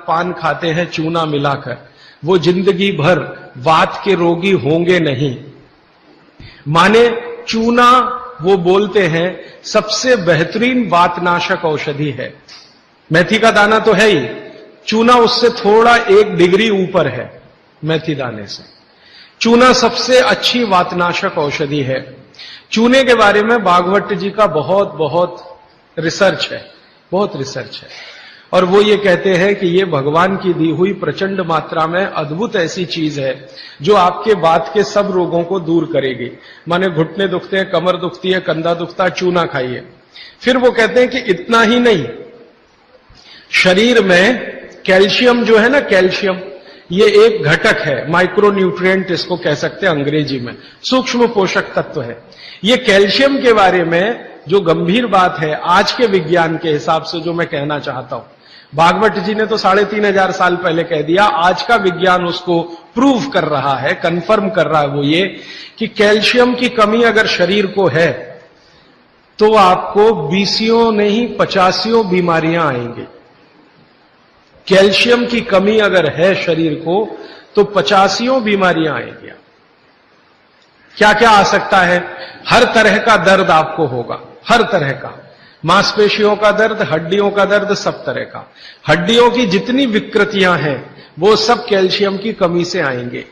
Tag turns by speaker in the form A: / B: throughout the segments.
A: पान खाते हैं चूना मिलाकर, वो जिंदगी भर वात के रोगी होंगे नहीं। माने चूना वो बोलते हैं सबसे बेहतरीन वातनाशक औषधि है। मेथी का दाना तो है ही, चूना उससे थोड़ा 1 डिग्री ऊपर है मेथी दाने से। चूना सबसे अच्छी वातनाशक औषधि है। चूने के बारे में भागवत जी का बहुत रिसर्च है, बहुत रिसर्च है, और वो ये कहते हैं कि ये भगवान की दी हुई प्रचंड मात्रा में अद्भुत ऐसी चीज है जो आपके वात के सब रोगों को दूर करेगी। माने घुटने दुखते हैं, कमर दुखती है, कंधा दुखता है, चूना खाइए। फिर वो कहते हैं कि इतना ही नहीं, शरीर में कैल्शियम जो है ना, कैल्शियम ये एक घटक है, माइक्रो न्यूट्रिएंट इसको कह सकते हैं अंग्रेजी में, सूक्ष्म पोषक तत्व है। ये कैल्शियम के बारे में जो गंभीर बात है आज के विज्ञान के हिसाब से जो मैं कहना चाहता हूं, भागवत जी ने तो 3500 साल पहले कह दिया, आज का विज्ञान उसको प्रूव कर रहा है, कंफर्म कर रहा है। वो ये कि कैल्शियम की कमी अगर शरीर को है तो आपको 20 नहीं 50 बीमारियां आएंगी। कैल्शियम की कमी अगर है शरीर को तो 50 बीमारियां आएंगी। क्या क्या आ सकता है? हर तरह का दर्द आपको होगा, हर तरह का, मांसपेशियों का दर्द, हड्डियों का दर्द, सब तरह का। हड्डियों की जितनी विकृतियां हैं वो सब कैल्शियम की कमी से आएंगे।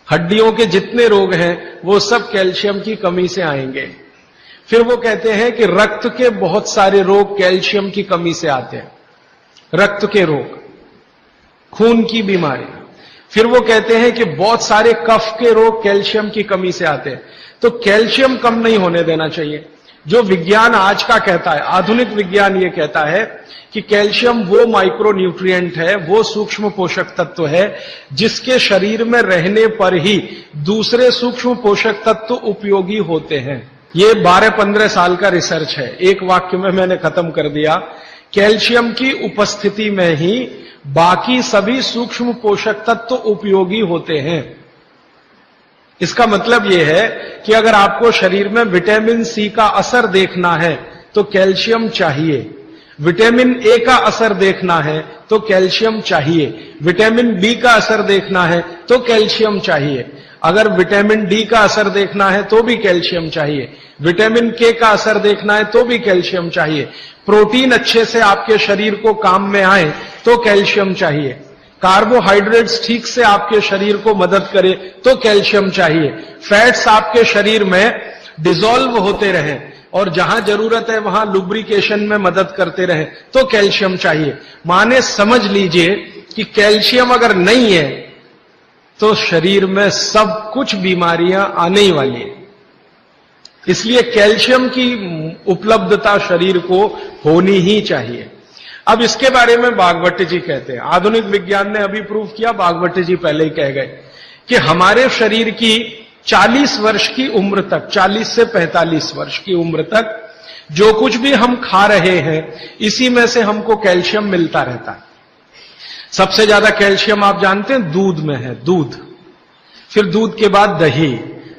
A: हड्डियों के जितने रोग हैं वो सब कैल्शियम की कमी से आएंगे। फिर वो कहते हैं कि रक्त के बहुत सारे रोग कैल्शियम की कमी से आते हैं, रक्त के रोग, खून की बीमारी। फिर वो कहते हैं कि बहुत सारे कफ के रोग कैल्शियम की कमी से आते हैं। तो कैल्शियम कम नहीं होने देना चाहिए। जो विज्ञान आज का कहता है, आधुनिक विज्ञान ये कहता है कि कैल्शियम वो माइक्रो न्यूट्रिएंट है, वो सूक्ष्म पोषक तत्व है जिसके शरीर में रहने पर ही दूसरे सूक्ष्म पोषक तत्व उपयोगी होते हैं। ये 12-15 साल का रिसर्च है, एक वाक्य में मैंने खत्म कर दिया। कैल्शियम की उपस्थिति में ही बाकी सभी सूक्ष्म पोषक तत्व उपयोगी होते हैं। इसका मतलब यह है कि अगर आपको शरीर में विटामिन सी का असर देखना है तो कैल्शियम चाहिए, विटामिन ए का असर देखना है तो कैल्शियम चाहिए, विटामिन बी का असर देखना है तो कैल्शियम चाहिए, अगर विटामिन डी का असर देखना है तो भी कैल्शियम चाहिए, विटामिन के का असर देखना है तो भी कैल्शियम चाहिए, प्रोटीन अच्छे से आपके शरीर को काम में आए तो कैल्शियम चाहिए, कार्बोहाइड्रेट्स ठीक से आपके शरीर को मदद करे तो कैल्शियम चाहिए, फैट्स आपके शरीर में डिसॉल्व होते रहें और जहां जरूरत है वहां लुब्रिकेशन में मदद करते रहें तो कैल्शियम चाहिए। माने समझ लीजिए कि कैल्शियम अगर नहीं है तो शरीर में सब कुछ बीमारियां आने ही वाली है। इसलिए कैल्शियम की उपलब्धता शरीर को होनी ही चाहिए। अब इसके बारे में भागवत जी कहते हैं, आधुनिक विज्ञान ने अभी प्रूव किया, भागवत जी पहले ही कह गए कि हमारे शरीर की 40 वर्ष की उम्र तक, 40 से 45 वर्ष की उम्र तक जो कुछ भी हम खा रहे हैं इसी में से हमको कैल्शियम मिलता रहता है। सबसे ज्यादा कैल्शियम आप जानते हैं दूध में है, दूध, फिर दूध के बाद दही,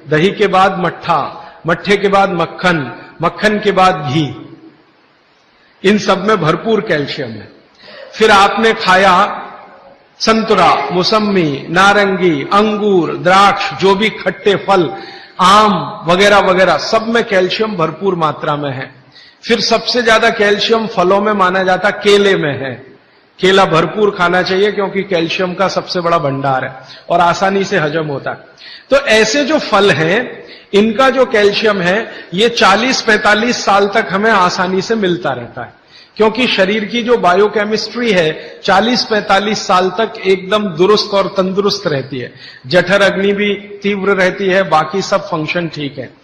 A: दही के बाद मट्ठा, मट्ठे के बाद मक्खन, मक्खन के बाद घी, इन सब में भरपूर कैल्शियम है। फिर आपने खाया संतरा, मौसम्मी, नारंगी, अंगूर, द्राक्ष, जो भी खट्टे फल, आम वगैरह वगैरह, सब में कैल्शियम भरपूर मात्रा में है। फिर सबसे ज्यादा कैल्शियम फलों में माना जाता केले में है। केला भरपूर खाना चाहिए क्योंकि कैल्शियम का सबसे बड़ा भंडार है और आसानी से हजम होता है। तो ऐसे जो फल हैं इनका जो कैल्शियम है ये 40-45 साल तक हमें आसानी से मिलता रहता है, क्योंकि शरीर की जो बायोकेमिस्ट्री है 40-45 साल तक एकदम दुरुस्त और तंदुरुस्त रहती है। जठर अग्नि भी तीव्र रहती है, बाकी सब फंक्शन ठीक है।